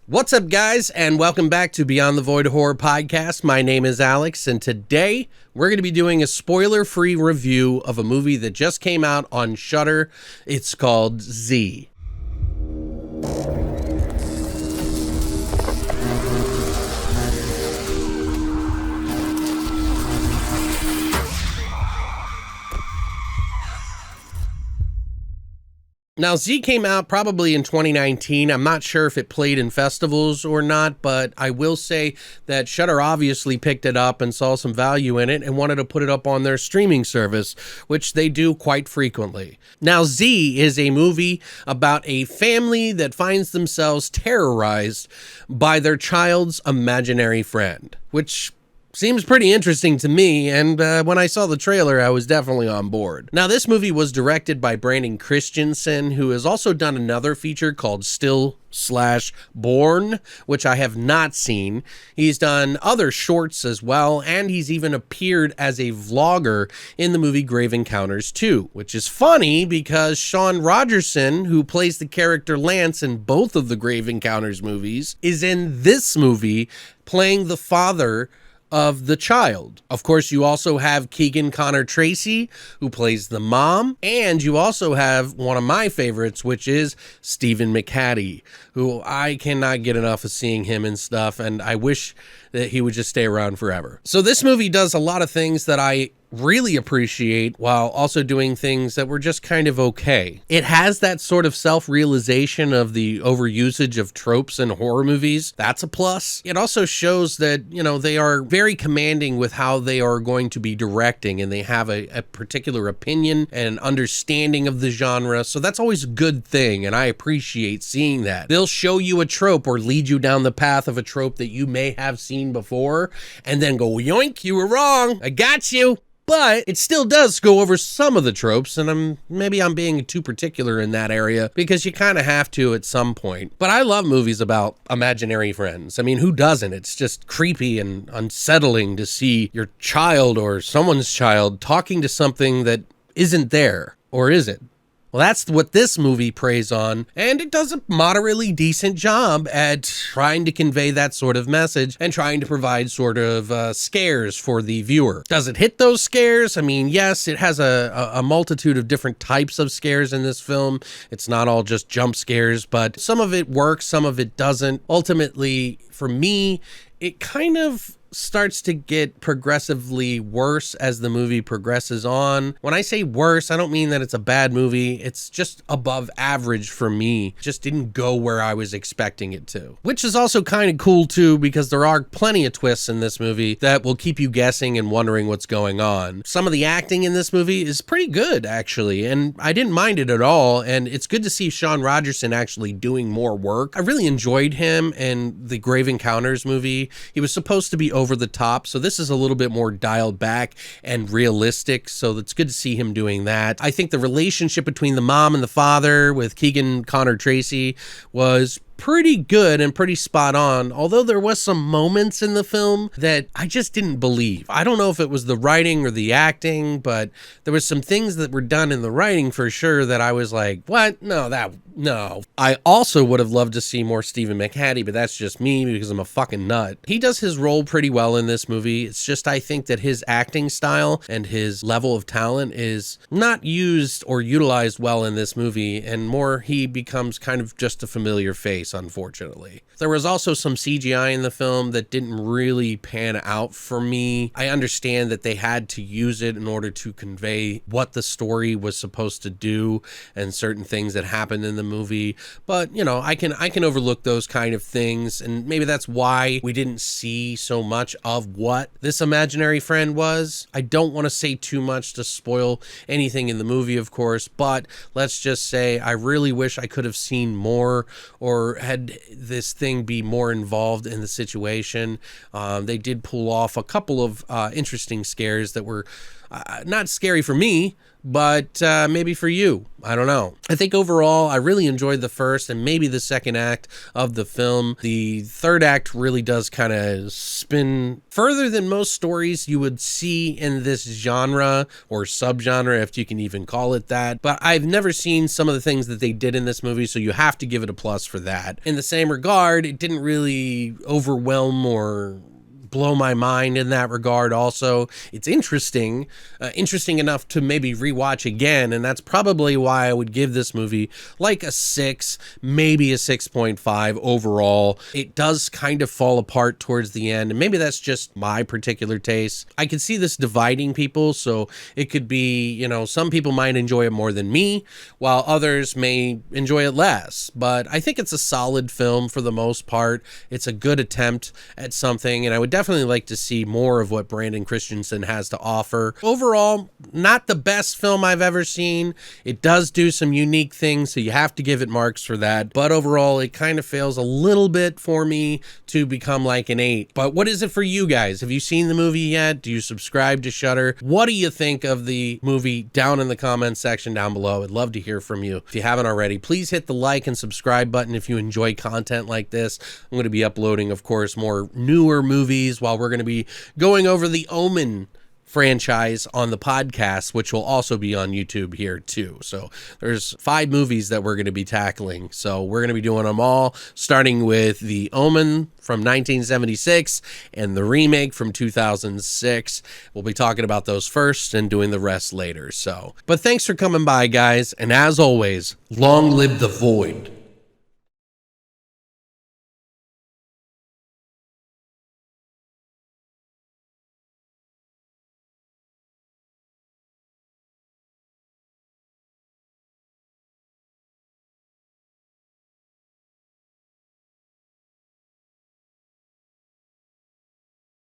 What's up, guys, and welcome back to Beyond the Void Horror Podcast. My name is Alex, and today we're going to be doing a spoiler-free review of a movie that just came out on Shudder. It's called Z. Now, Z came out probably in 2019. I'm not sure if it played in festivals or not, but I will say that Shudder obviously picked it up and saw some value in it and wanted to put it up on their streaming service, which they do quite frequently. Now, Z is a movie about a family that finds themselves terrorized by their child's imaginary friend, which seems pretty interesting to me, and when I saw the trailer, I was definitely on board. Now, this movie was directed by Brandon Christensen, who has also done another feature called Still/Born, which I have not seen. He's done other shorts as well, and he's even appeared as a vlogger in the movie Grave Encounters 2, which is funny because Sean Rogerson, who plays the character Lance in both of the Grave Encounters movies, is in this movie playing the father of the child. Of course, you also have Keegan-Connor Tracy, who plays the mom, and you also have one of my favorites, which is Stephen McHattie, who I cannot get enough of seeing him and stuff, and I wish that he would just stay around forever. So this movie does a lot of things that I really appreciate while also doing things that were just kind of okay. It has that sort of self-realization of the overusage of tropes in horror movies. That's a plus. It also shows that, they are very commanding with how they are going to be directing, and they have a particular opinion and understanding of the genre. So that's always a good thing, and I appreciate seeing that. They'll show you a trope or lead you down the path of a trope that you may have seen before, and then go, yoink, you were wrong. I got you. But it still does go over some of the tropes, and maybe I'm being too particular in that area because you kind of have to at some point. But I love movies about imaginary friends. I mean, who doesn't? It's just creepy and unsettling to see your child or someone's child talking to something that isn't there, or is it? Well, that's what this movie preys on, and it does a moderately decent job at trying to convey that sort of message and trying to provide sort of scares for the viewer. Does it hit those scares? I mean, yes, it has a multitude of different types of scares in this film. It's not all just jump scares, but some of it works, some of it doesn't. Ultimately, for me, it kind of starts to get progressively worse as the movie progresses on. When I say worse, I don't mean that it's a bad movie. It's just above average for me. It just didn't go where I was expecting it to. Which is also kind of cool too, because there are plenty of twists in this movie that will keep you guessing and wondering what's going on. Some of the acting in this movie is pretty good, actually, and I didn't mind it at all, and it's good to see Sean Rogerson actually doing more work. I really enjoyed him in the Grave Encounters movie. He was supposed to be over the top, so this is a little bit more dialed back and realistic, so it's good to see him doing that. I think the relationship between the mom and the father with Keegan-Connor Tracy was pretty good and pretty spot on, although there was some moments in the film that I just didn't believe. I don't know if it was the writing or the acting, but there was some things that were done in the writing for sure that I was like, what? No. I also would have loved to see more Stephen McHattie, but that's just me because I'm a fucking nut. He does his role pretty well in this movie. It's just I think that his acting style and his level of talent is not used or utilized well in this movie, and more he becomes kind of just a familiar face, unfortunately. There was also some CGI in the film that didn't really pan out for me. I understand that they had to use it in order to convey what the story was supposed to do and certain things that happened in the movie, but I can overlook those kind of things, and maybe that's why we didn't see so much of what this imaginary friend was. I don't want to say too much to spoil anything in the movie, of course, but let's just say I really wish I could have seen more or had this thing be more involved in the situation. They did pull off a couple of interesting scares that were not scary for me, but maybe for you, I don't know. I think overall, I really enjoyed the first and maybe the second act of the film. The third act really does kind of spin further than most stories you would see in this genre or subgenre, if you can even call it that. But I've never seen some of the things that they did in this movie, so you have to give it a plus for that. In the same regard, it didn't really overwhelm or blow my mind in that regard. Also, it's interesting enough to maybe rewatch again, and that's probably why I would give this movie like a 6, maybe a 6.5 overall. It does kind of fall apart towards the end, and maybe that's just my particular taste. I could see this dividing people, so it could be, you know, some people might enjoy it more than me, while others may enjoy it less. But I think it's a solid film for the most part. It's a good attempt at something, and I would definitely like to see more of what Brandon Christensen has to offer. Overall, not the best film I've ever seen. It does do some unique things, so you have to give it marks for that. But overall, it kind of fails a little bit for me to become like an 8. But what is it for you guys? Have you seen the movie yet? Do you subscribe to Shudder? What do you think of the movie down in the comments section down below? I'd love to hear from you. If you haven't already, please hit the like and subscribe button if you enjoy content like this. I'm going to be uploading, of course, more newer movies, while we're going to be going over the Omen franchise on the podcast, which will also be on YouTube here too. So there's 5 movies that we're going to be tackling. So we're going to be doing them all, starting with the Omen from 1976 and the remake from 2006. We'll be talking about those first and doing the rest later. But thanks for coming by, guys. And as always, long live the void.